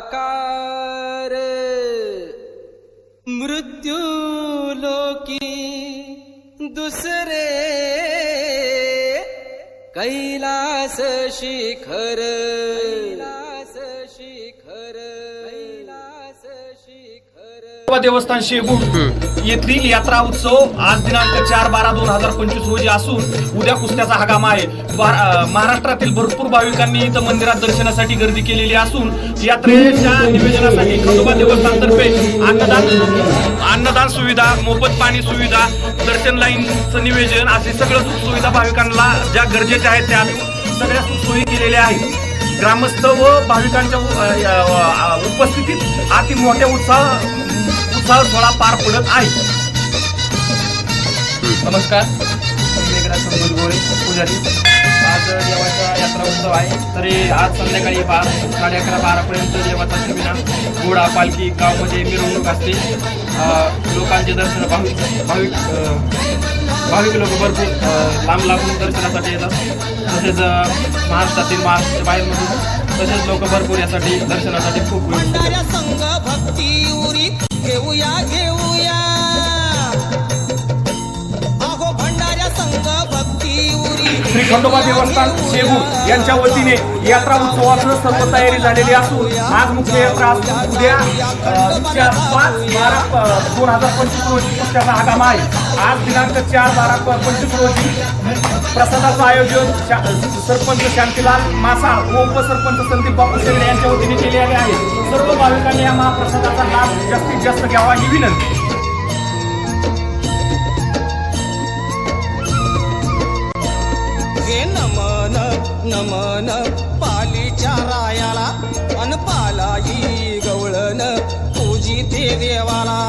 आकार मृत्यू लोकी दुसरे कैलास शिखर देवस्थान शेबूड येथील यात्रा उत्सव आज दिनांक 4/12/2025 रोजी असून उद्या कुस्त्याचा हंगाम आहे। महाराष्ट्रातील भरपूर भाविकांनी इथं मंदिरात दर्शनासाठी गर्दी केलेली असून यात्रेच्या नियोजनासाठी खंडोबा देवस्थानतर्फे अन्नदान सुविधा, मोफत पाणी सुविधा, दर्शन लाईनचं नियोजन असे सगळं सुखसुविधा भाविकांना ज्या गरजेच्या आहेत त्या सगळ्या सुखसोयी केलेल्या आहेत। ग्रामस्थ व भाविकांच्या उपस्थितीत अति मोठ्या उत्साह सोहळा पार पडत आहे। नमस्कार, गोरे पुजारी। आज देवाचा यात्रा उत्सव आहे, तरी आज संध्याकाळी 11:30-12 पर्यंत देवाचा शिबिना, घोडा, पालखी, गावामध्ये मिरवणूक असते। लोकांचे दर्शन भाविक लोक भरपूर लांब लांबून दर्शनासाठी येतात। तसेच महाराष्ट्राच्या बाहेरमधून तसेच लोक भरपूर यासाठी दर्शनासाठी खूप घेऊया घेऊया अहो भंडाऱ्या संघ भक्ती उरी। श्री खंडोबा देवस्थान शेबूड यांच्या वतीने यात्रा उत्सवाचं सर्व तयारी झालेली असून आज मुख्य यात्रा उद्या 5/12/2025 रोजी कुस्त्याचा हंगाम आहे। आज दिनांक 4/12/25 रोजी प्रसादाचं आयोजन सरपंच शांतीलाल मासा व उपसरपंच संदीप बापू शेगडे यांच्या वतीने केलेले आहे। सर्व भाविकांनी या महाप्रसादाचा लाभ जास्तीत जास्त घ्यावा ही विनंती। नमन नमन पालीच्या रायाला अन पालाई गवळण पूजी ते देवाला।